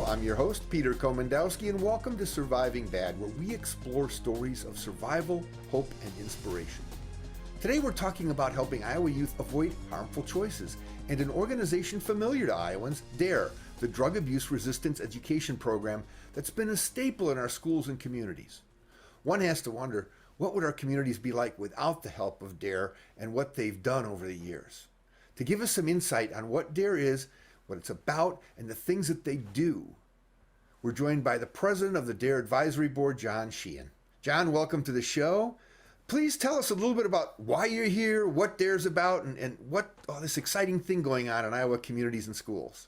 I'm your host, Peter Komendowski, and welcome to Surviving Bad, where we explore stories of survival, hope, and inspiration. Today we're talking about helping Iowa youth avoid harmful choices and an organization familiar to Iowans, DARE, the Drug Abuse Resistance Education Program that's been a staple in our schools and communities. One has to wonder, what would our communities be like without the help of DARE and what they've done over the years? To give us some insight on what DARE is, what it's about, and the things that they do, we're joined by the president of the DARE Advisory Board, John Sheehan. John, welcome to the show. Please tell us a little bit about why you're here, what DARE's about, and what this exciting thing going on in Iowa communities and schools.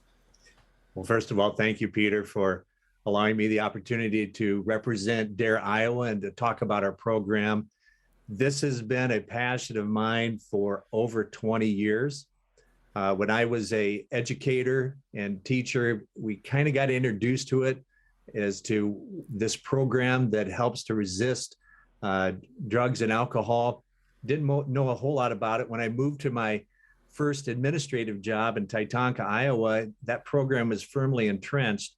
Well, first of all, thank you, Peter, for allowing me the opportunity to represent DARE Iowa and to talk about our program. This has been a passion of mine for over 20 years. When I was an educator and teacher, we kind of got introduced to it as to this program that helps to resist drugs and alcohol. Didn't know a whole lot about it. When I moved to my first administrative job in Titanca, Iowa, that program was firmly entrenched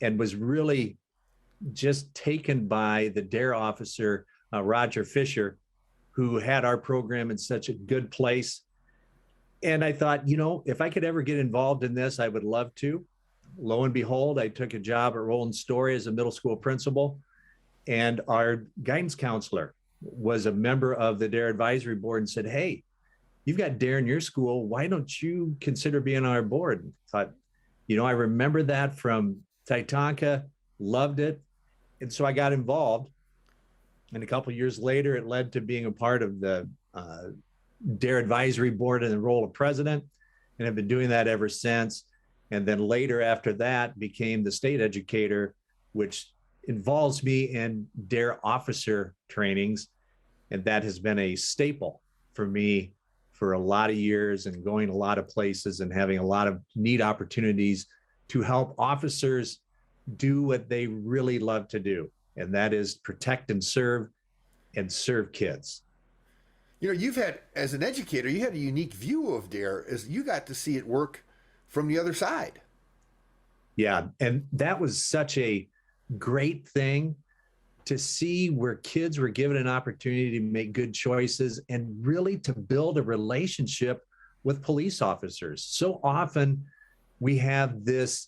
and was really just taken by the DARE officer, Roger Fisher, who had our program in such a good place. And I thought, if I could ever get involved in this, I would love to. Lo and behold, I took a job at Roland Story as a middle school principal. And our guidance counselor was a member of the DARE Advisory Board and said, hey, you've got DARE in your school. Why don't you consider being on our board? And I thought, I remember that from Titanca, loved it. And so I got involved. And a couple of years later, it led to being a part of the DARE Advisory Board in the role of president, and have been doing that ever since. And then later after that became the state educator, which involves me in DARE officer trainings. And that has been a staple for me for a lot of years, and going a lot of places and having a lot of neat opportunities to help officers do what they really love to do. And that is protect and serve kids. You've had, as an educator, you had a unique view of DARE as you got to see it work from the other side. Yeah, and that was such a great thing to see, where kids were given an opportunity to make good choices and really to build a relationship with police officers. So often we have this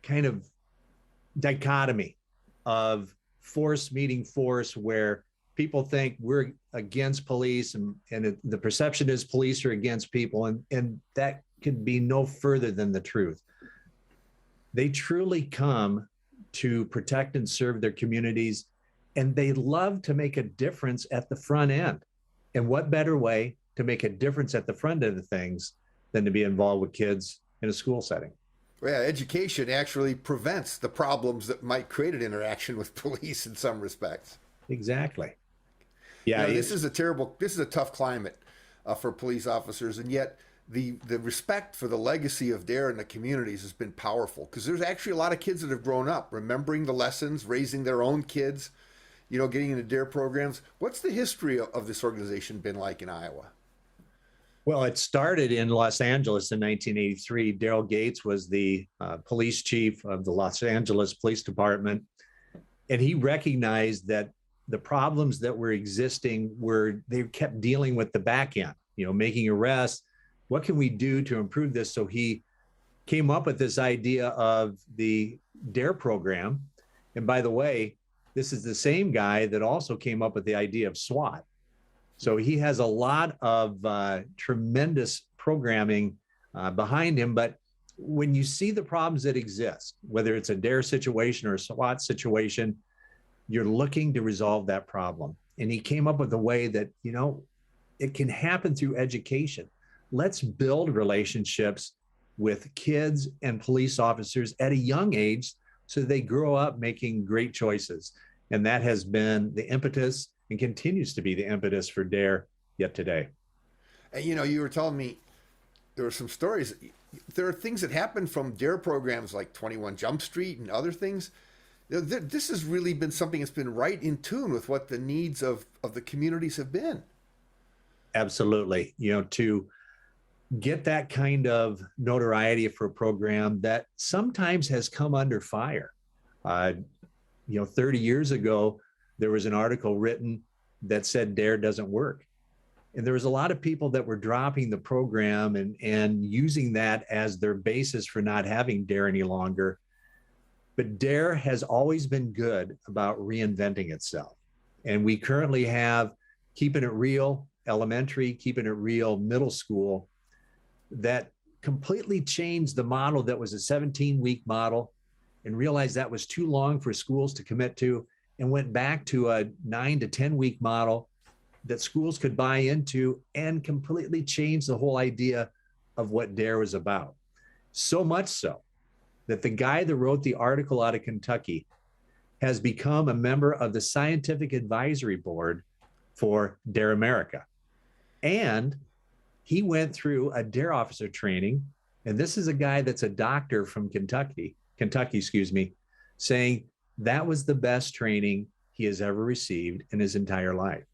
kind of dichotomy of force meeting force, where people think we're against police, and the perception is police are against people, and that could be no further than the truth. They truly come to protect and serve their communities, and they love to make a difference at the front end. And what better way to make a difference at the front end of things than to be involved with kids in a school setting? Well, yeah, education actually prevents the problems that might create an interaction with police in some respects. Exactly. Yeah, this is a tough climate for police officers, and yet the respect for the legacy of DARE in the communities has been powerful, because there's actually a lot of kids that have grown up remembering the lessons, raising their own kids, getting into DARE programs. What's the history of this organization been like in Iowa? Well, it started in Los Angeles in 1983. Daryl Gates was the police chief of the Los Angeles Police Department, and he recognized that the problems that were existing they kept dealing with the back end, making arrests. What can we do to improve this? So he came up with this idea of the DARE program. And by the way, this is the same guy that also came up with the idea of SWAT. So he has a lot of tremendous programming behind him. But when you see the problems that exist, whether it's a DARE situation or a SWAT situation, you're looking to resolve that problem. And he came up with a way that, it can happen through education. Let's build relationships with kids and police officers at a young age so they grow up making great choices. And that has been the impetus and continues to be the impetus for DARE yet today. And, you were telling me there were some stories. There are things that happen from DARE programs like 21 Jump Street and other things. This has really been something that's been right in tune with what the needs of the communities have been. Absolutely. To get that kind of notoriety for a program that sometimes has come under fire. 30 years ago, there was an article written that said DARE doesn't work. And there was a lot of people that were dropping the program and using that as their basis for not having DARE any longer. But DARE has always been good about reinventing itself. And we currently have Keeping It Real Elementary, Keeping It Real Middle School, that completely changed the model that was a 17-week model and realized that was too long for schools to commit to, and went back to a 9 to 10-week model that schools could buy into, and completely changed the whole idea of what DARE was about. So much so that the guy that wrote the article out of Kentucky has become a member of the Scientific Advisory Board for DARE America. And he went through a DARE officer training. And this is a guy that's a doctor from Kentucky, saying that was the best training he has ever received in his entire life.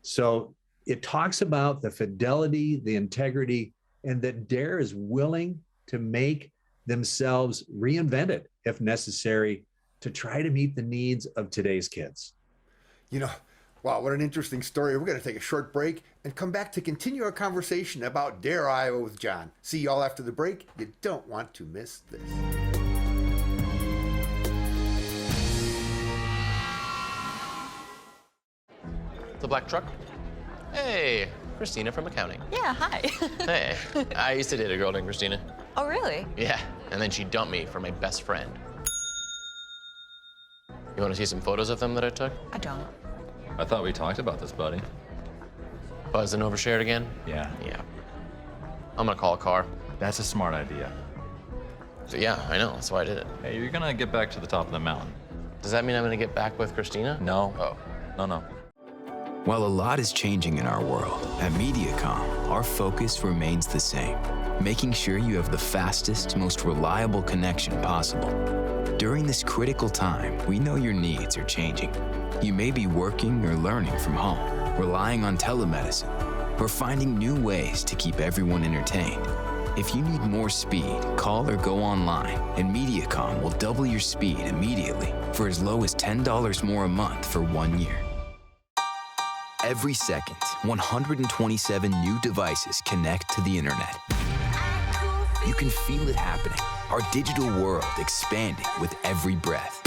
So it talks about the fidelity, the integrity, and that DARE is willing to make themselves reinvented if necessary to try to meet the needs of today's kids. Wow, what an interesting story. We're going to take a short break and come back to continue our conversation about DARE Iowa with John. See y'all after the break. You don't want to miss this. The black truck? Hey, Christina from accounting. Yeah, hi. Hey, I used to date a girl named Christina. Oh, really? Yeah, and then she dumped me for my best friend. You want to see some photos of them that I took? I don't. I thought we talked about this, buddy. Buzz and overshared again? Yeah. Yeah. I'm gonna call a car. That's a smart idea. So yeah, I know, that's why I did it. Hey, you're gonna get back to the top of the mountain. Does that mean I'm gonna get back with Christina? No. Oh. No. While a lot is changing in our world, at MediaCom, our focus remains the same, making sure you have the fastest, most reliable connection possible. During this critical time, we know your needs are changing. You may be working or learning from home, relying on telemedicine, or finding new ways to keep everyone entertained. If you need more speed, call or go online, and MediaCom will double your speed immediately for as low as $10 more a month for 1 year. Every second, 127 new devices connect to the internet. You can feel it happening, our digital world expanding with every breath.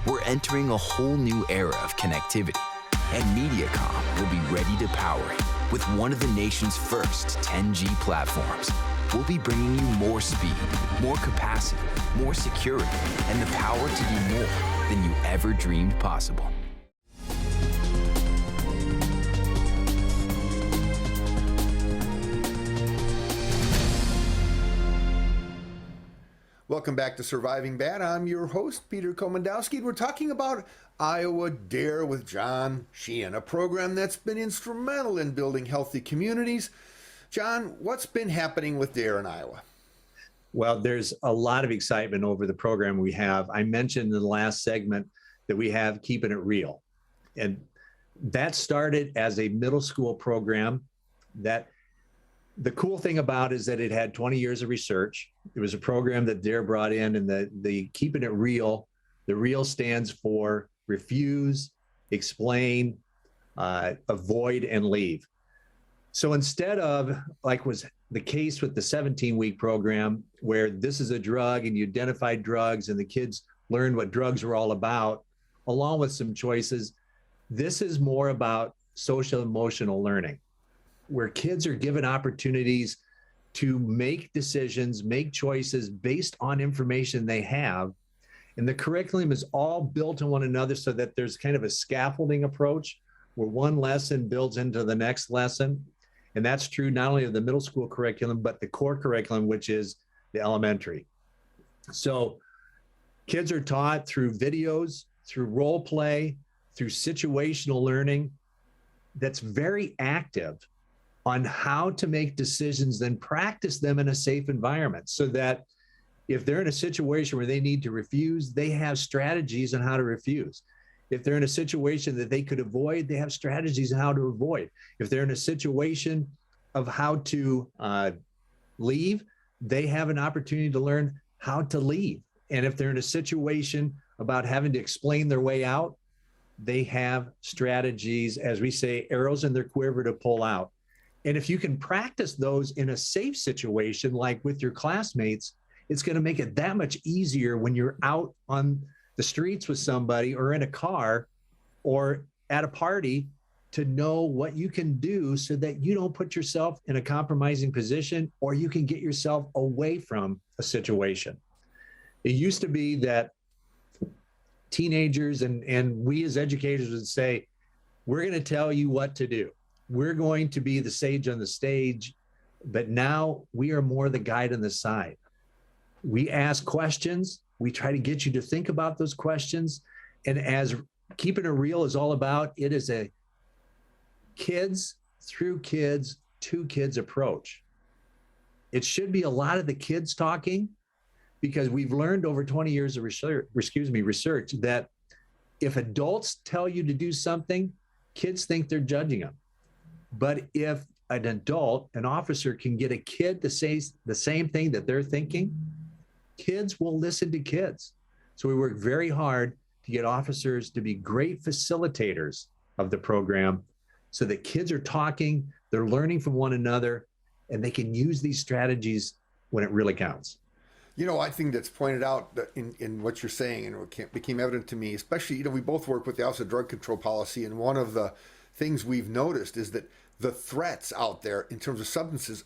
We're entering a whole new era of connectivity, and MediaCom will be ready to power it with one of the nation's first 10G platforms. We'll be bringing you more speed, more capacity, more security, and the power to do more than you ever dreamed possible. Welcome back to Surviving Bad. I'm your host, Peter Komendowski, and we're talking about Iowa DARE with John Sheehan, a program that's been instrumental in building healthy communities. John, what's been happening with DARE in Iowa? Well, there's a lot of excitement over the program we have. I mentioned in the last segment that we have Keeping It Real. And that started as a middle school program that the cool thing about is that it had 20 years of research. It was a program that DARE brought in, and the Keeping It Real, the real stands for refuse, explain, avoid, and leave. So instead of, like was the case with the 17-week program, where this is a drug and you identify drugs and the kids learn what drugs are all about, along with some choices, this is more about social emotional learning, where kids are given opportunities to make decisions, make choices based on information they have. And the curriculum is all built on one another so that there's kind of a scaffolding approach where one lesson builds into the next lesson. And that's true not only of the middle school curriculum, but the core curriculum, which is the elementary. So kids are taught through videos, through role play, through situational learning that's very active on how to make decisions, then practice them in a safe environment so that if they're in a situation where they need to refuse, they have strategies on how to refuse. If they're in a situation that they could avoid, they have strategies on how to avoid. If they're in a situation of how to leave, they have an opportunity to learn how to leave. And if they're in a situation about having to explain their way out, they have strategies, as we say, arrows in their quiver to pull out. And if you can practice those in a safe situation, like with your classmates, it's going to make it that much easier when you're out on the streets with somebody or in a car or at a party to know what you can do so that you don't put yourself in a compromising position, or you can get yourself away from a situation. It used to be that teenagers and we as educators would say, we're going to tell you what to do. We're going to be the sage on the stage, but now we are more the guide on the side. We ask questions. We try to get you to think about those questions. And as Keeping It Real is all about, it is a kids through kids to kids approach. It should be a lot of the kids talking, because we've learned over 20 years of research that if adults tell you to do something, kids think they're judging them. But if an adult, an officer, can get a kid to say the same thing that they're thinking, kids will listen to kids. So we work very hard to get officers to be great facilitators of the program so that kids are talking, they're learning from one another, and they can use these strategies when it really counts. You know, I think that's pointed out in what you're saying, and it became evident to me, especially, you know, we both work with the Office of Drug Control Policy, and one of the things we've noticed is that the threats out there in terms of substances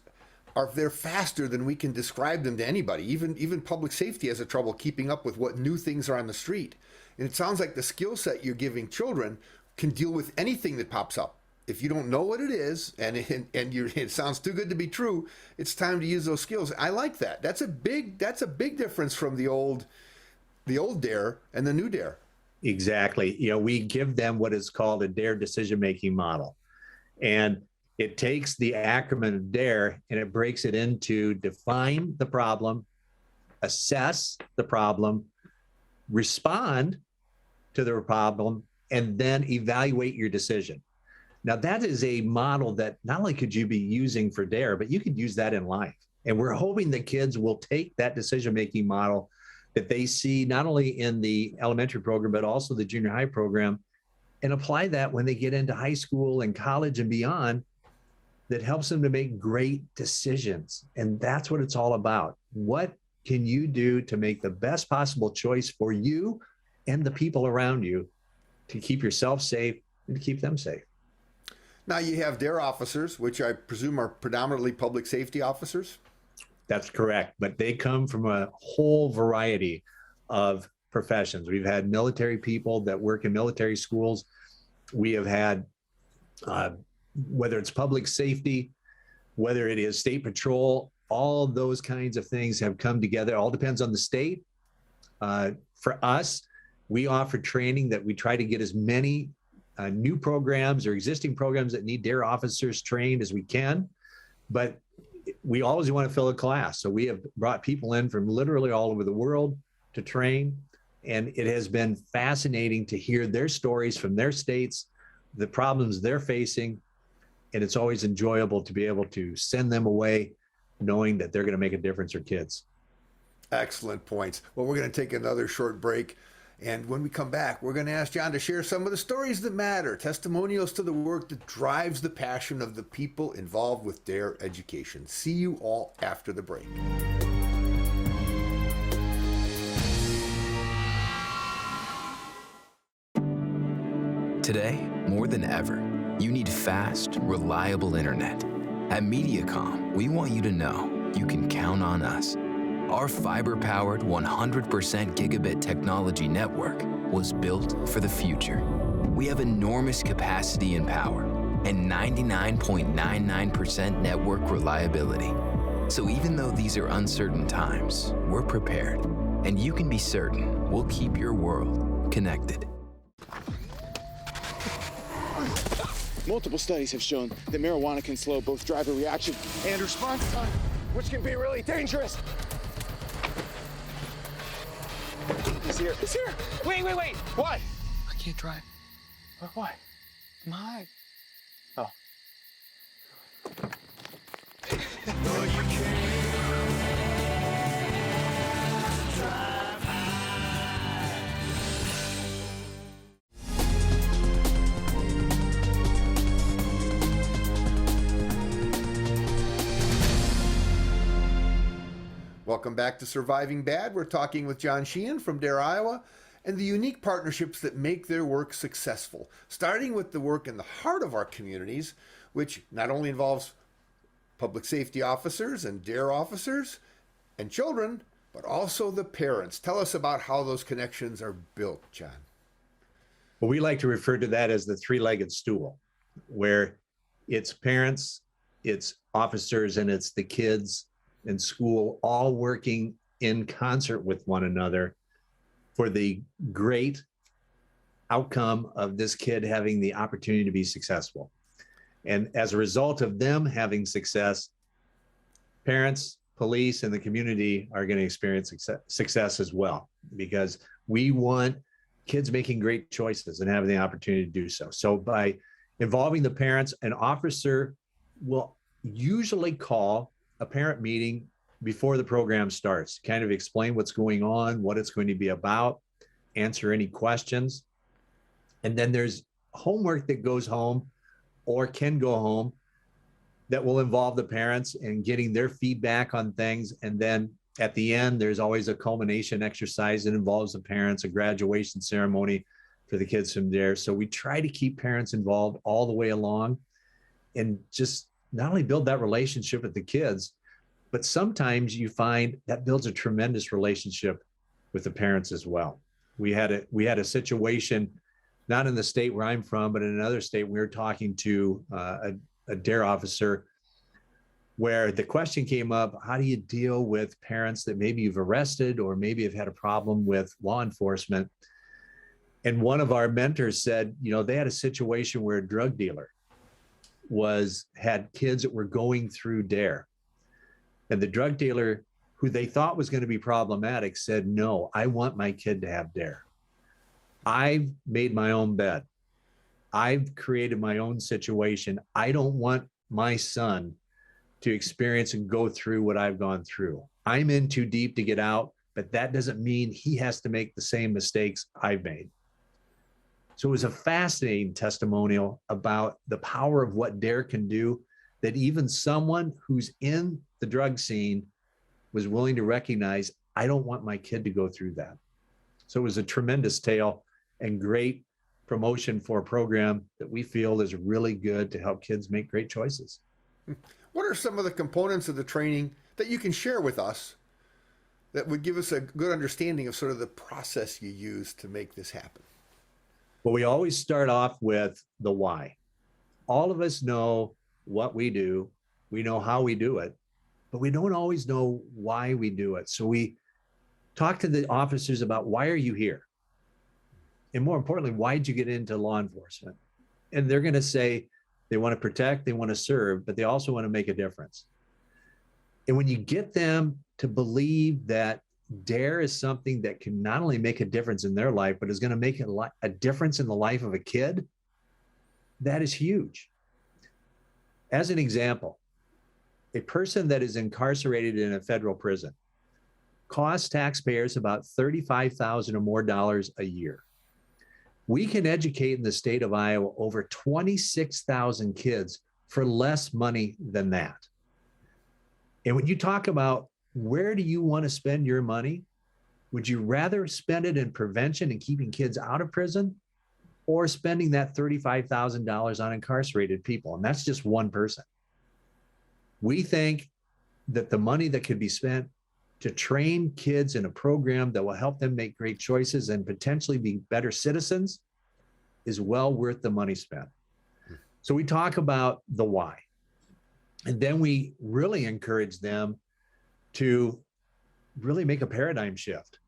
they're faster than we can describe them to anybody. Even public safety has a trouble keeping up with what new things are on the street. And it sounds like the skill set you're giving children can deal with anything that pops up. If you don't know what it is, and it sounds too good to be true, it's time to use those skills. I like that. That's a big difference from the old DARE and the new DARE. Exactly. You know, we give them what is called a DARE decision-making model. And it takes the acronym of DARE and it breaks it into define the problem, assess the problem, respond to the problem, and then evaluate your decision. Now, that is a model that not only could you be using for DARE, but you could use that in life. And we're hoping that kids will take that decision-making model that they see not only in the elementary program, but also the junior high program, and apply that when they get into high school and college and beyond. That helps them to make great decisions. And that's what it's all about. What can you do to make the best possible choice for you and the people around you to keep yourself safe and to keep them safe? Now you have DARE officers, which I presume are predominantly public safety officers. That's correct. But they come from a whole variety of professions. We've had military people that work in military schools. We have had whether it's public safety, whether it is state patrol, all those kinds of things have come together. It all depends on the state. For us, we offer training that we try to get as many new programs or existing programs that need DARE officers trained as we can. But we always want to fill a class. So we have brought people in from literally all over the world to train. And it has been fascinating to hear their stories from their states, the problems they're facing. And it's always enjoyable to be able to send them away knowing that they're going to make a difference for kids. Excellent points. Well, we're going to take another short break. And when we come back, we're going to ask John to share some of the stories that matter, testimonials to the work that drives the passion of the people involved with DARE education. See you all after the break. Today, more than ever, you need fast, reliable internet. At MediaCom, we want you to know you can count on us. Our fiber-powered 100% gigabit technology network was built for the future. We have enormous capacity and power and 99.99% network reliability. So even though these are uncertain times, we're prepared. And you can be certain we'll keep your world connected. Multiple studies have shown that marijuana can slow both driver reaction and response time, which can be really dangerous. He's here. He's here. Wait. What? I can't drive. Why? I'm high. Oh. Welcome back to Surviving Bad. We're talking with John Sheehan from Dare, Iowa, and the unique partnerships that make their work successful, starting with the work in the heart of our communities, which not only involves public safety officers and Dare officers and children, but also the parents. Tell us about how those connections are built, John. Well, we like to refer to that as the three-legged stool, where it's parents, it's officers, and it's the kids in school all working in concert with one another for the great outcome of this kid having the opportunity to be successful. And as a result of them having success, parents, police, and the community are going to experience success as well, because we want kids making great choices and having the opportunity to do so. So by involving the parents, an officer will usually call a parent meeting before the program starts, kind of explain what's going on, what it's going to be about, answer any questions. And then there's homework that goes home or can go home that will involve the parents in getting their feedback on things. And then at the end, there's always a culmination exercise that involves the parents, a graduation ceremony for the kids from there. So we try to keep parents involved all the way along and just not only build that relationship with the kids, but sometimes you find that builds a tremendous relationship with the parents as well. We had a situation, not in the state where I'm from, but in another state. We were talking to a Dare officer where the question came up, how do you deal with parents that maybe you've arrested or maybe have had a problem with law enforcement? And one of our mentors said, they had a situation where a drug dealer had kids that were going through Dare. And the drug dealer, who they thought was going to be problematic, said, no, I want my kid to have Dare. I've made my own bed. I've created my own situation. I don't want my son to experience and go through what I've gone through. I'm in too deep to get out, but that doesn't mean he has to make the same mistakes I've made. So it was a fascinating testimonial about the power of what Dare can do, that even someone who's in the drug scene was willing to recognize, I don't want my kid to go through that. So it was a tremendous tale and great promotion for a program that we feel is really good to help kids make great choices. What are some of the components of the training that you can share with us that would give us a good understanding of sort of the process you use to make this happen? Well, we always start off with the why. All of us know what we do. We know how we do it, but we don't always know why we do it. So we talk to the officers about, why are you here? And more importantly, why did you get into law enforcement? And they're going to say they want to protect, they want to serve, but they also want to make a difference. And when you get them to believe that Dare is something that can not only make a difference in their life, but is going to make a difference in the life of a kid, that is huge. As an example, a person that is incarcerated in a federal prison costs taxpayers about $35,000 or more a year. We can educate in the state of Iowa over 26,000 kids for less money than that. And when you talk about where do you want to spend your money, would you rather spend it in prevention and keeping kids out of prison, or spending that $35,000 on incarcerated people? And that's just one person. We think that the money that could be spent to train kids in a program that will help them make great choices and potentially be better citizens is well worth the money spent. So we talk about the why. And then we really encourage them to really make a paradigm shift.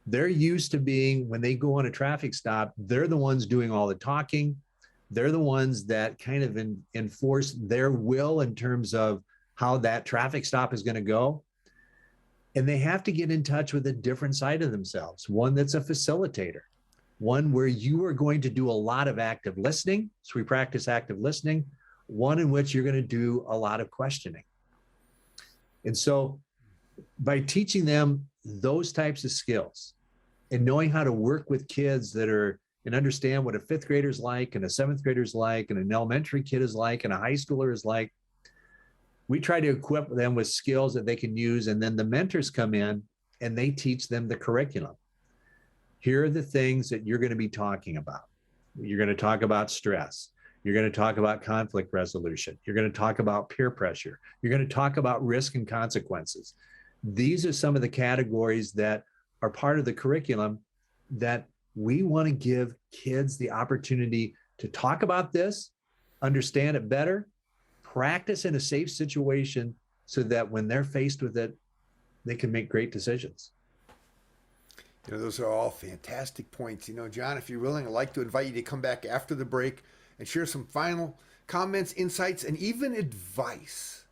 They're used to being, when they go on a traffic stop, they're the ones doing all the talking. They're the ones that kind of enforce their will in terms of how that traffic stop is going to go. And they have to get in touch with a different side of themselves, one that's a facilitator, one where you are going to do a lot of active listening. So we practice active listening, one in which you're going to do a lot of questioning. And so by teaching them those types of skills and knowing how to work with kids that are and understand what a fifth grader's like and a seventh grader's like and an elementary kid is like and a high schooler is like, We try to equip them with skills that they can use, and then the mentors come in and they teach them the curriculum. Here are the things that you're going to be talking about. You're going to talk about stress. You're going to talk about conflict resolution. You're going to talk about peer pressure. You're going to talk about risk and consequences. These are some of the categories that are part of the curriculum that we want to give kids the opportunity to talk about this, understand it better, practice in a safe situation so that when they're faced with it, they can make great decisions. Those are all fantastic points. John, if you're willing, I'd like to invite you to come back after the break and share some final comments, insights, and even advice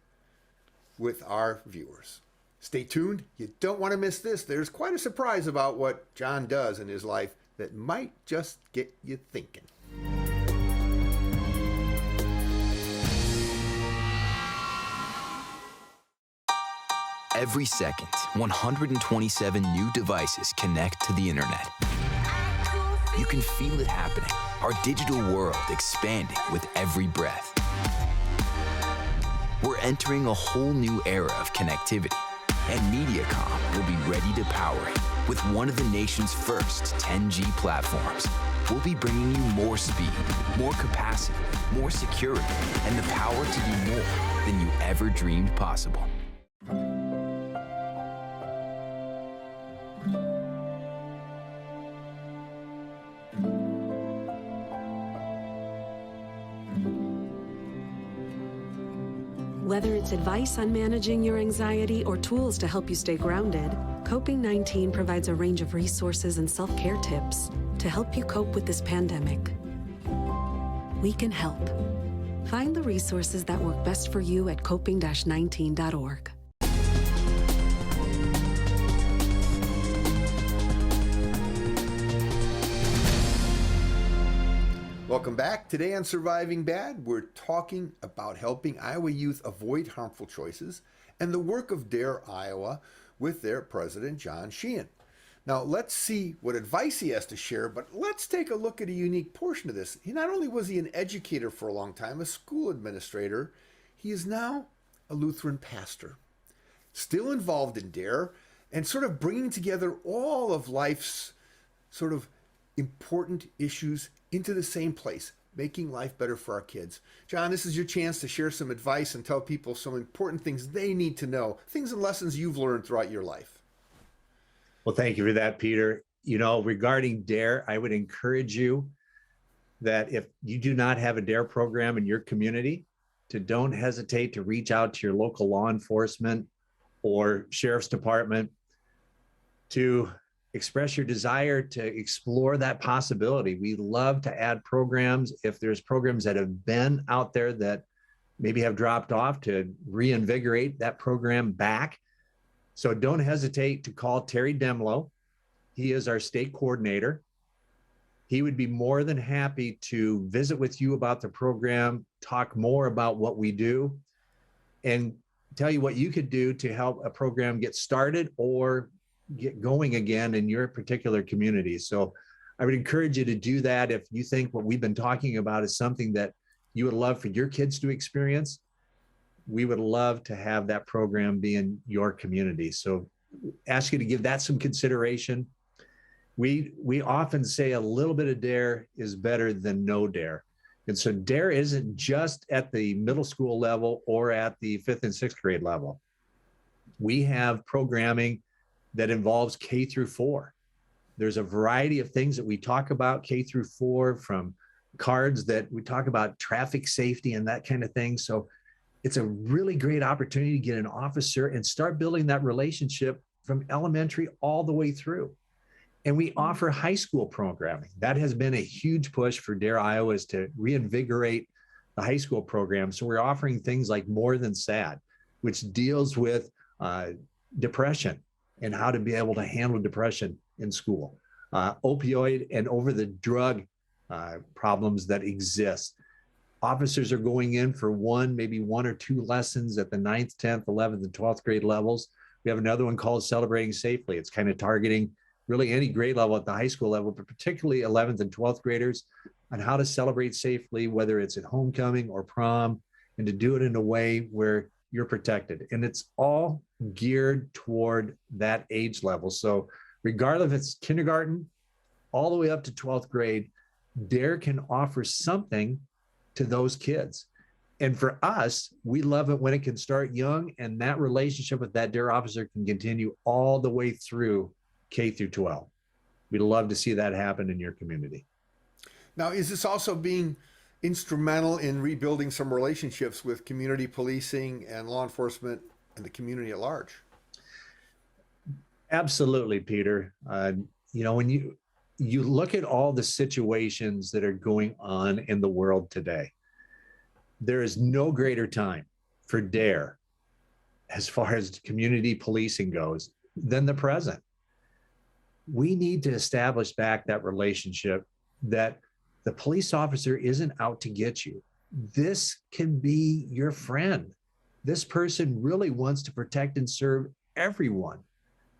with our viewers. Stay tuned. You don't want to miss this. There's quite a surprise about what John does in his life that might just get you thinking. Every second, 127 new devices connect to the internet. You can feel it happening. Our digital world expanding with every breath. We're entering a whole new era of connectivity, and MediaCom will be ready to power it with one of the nation's first 10G platforms. We'll be bringing you more speed, more capacity, more security, and the power to do more than you ever dreamed possible. Whether it's advice on managing your anxiety or tools to help you stay grounded, Coping-19 provides a range of resources and self-care tips to help you cope with this pandemic. We can help. Find the resources that work best for you at coping-19.org. Welcome back. Today on Surviving Bad, we're talking about helping Iowa youth avoid harmful choices and the work of Dare Iowa with their president, John Sheehan. Now, let's see what advice he has to share, but let's take a look at a unique portion of this. Not only was he an educator for a long time, a school administrator, he is now a Lutheran pastor, still involved in Dare and sort of bringing together all of life's sort of important issues into the same place, making life better for our kids. John, this is your chance to share some advice and tell people some important things they need to know, things and lessons you've learned throughout your life. Well, thank you for that, Peter. Regarding DARE, I would encourage you that if you do not have a DARE program in your community, to don't hesitate to reach out to your local law enforcement or sheriff's department to express your desire to explore that possibility. We love to add programs. If there's programs that have been out there that maybe have dropped off, to reinvigorate that program back. So don't hesitate to call Terry Demlow. He is our state coordinator. He would be more than happy to visit with you about the program, talk more about what we do, and tell you what you could do to help a program get started or get going again in your particular community. So I would encourage you to do that. If you think what we've been talking about is something that you would love for your kids to experience, we would love to have that program be in your community. So ask you to give that some consideration. We often say a little bit of DARE is better than no DARE. And so DARE isn't just at the middle school level or at the 5th and 6th grade level. We have programming that involves K through 4. There's a variety of things that we talk about K through 4, from cards that we talk about traffic safety and that kind of thing. So it's a really great opportunity to get an officer and start building that relationship from elementary all the way through. And we offer high school programming. That has been a huge push for Dare Iowa, is to reinvigorate the high school program. So we're offering things like More Than Sad, which deals with depression and how to be able to handle depression in school, opioid and over the drug problems that exist. Officers are going in for maybe one or two lessons at the 9th, 10th, 11th, and 12th grade levels. We have another one called Celebrating Safely. It's kind of targeting really any grade level at the high school level, but particularly 11th and 12th graders, on how to celebrate safely, whether it's at homecoming or prom, and to do it in a way where you're protected. And it's all geared toward that age level. So regardless if it's kindergarten all the way up to 12th grade, DARE can offer something to those kids. And for us, we love it when it can start young, and that relationship with that DARE officer can continue all the way through K through 12. We'd love to see that happen in your community. Now, is this also being instrumental in rebuilding some relationships with community policing and law enforcement and the community at large? Absolutely, Peter. When you look at all the situations that are going on in the world today, there is no greater time for DARE, as far as community policing goes, than the present. We need to establish back that relationship that the police officer isn't out to get you. This can be your friend. This person really wants to protect and serve everyone,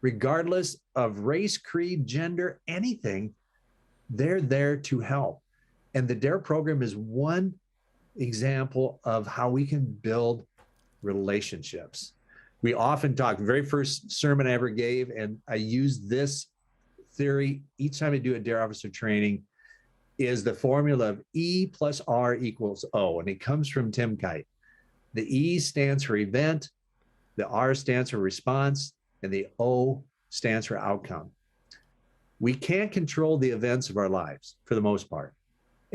regardless of race, creed, gender, anything. They're there to help. And the DARE program is one example of how we can build relationships. We often talk, the very first sermon I ever gave, and I use this theory each time I do a DARE officer training, is the formula of E plus R equals O. And it comes from Tim Kite. The E stands for event, the R stands for response, and the O stands for outcome. We can't control the events of our lives for the most part.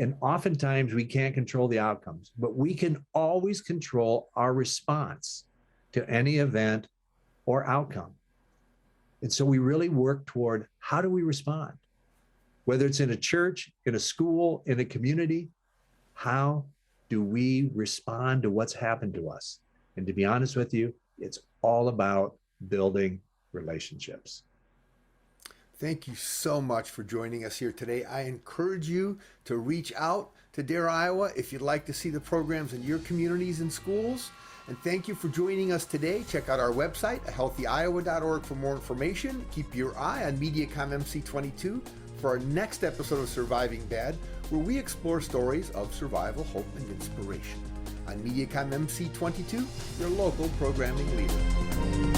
And oftentimes we can't control the outcomes, but we can always control our response to any event or outcome. And so we really work toward, how do we respond? Whether it's in a church, in a school, in a community, how do we respond to what's happened to us? And to be honest with you, it's all about building relationships. Thank you so much for joining us here today. I encourage you to reach out to DARE Iowa if you'd like to see the programs in your communities and schools. And thank you for joining us today. Check out our website, healthyiowa.org, for more information. Keep your eye on MediaCom MC22 for our next episode of Surviving Bad, where we explore stories of survival, hope, and inspiration. On MediaCom MC22, your local programming leader.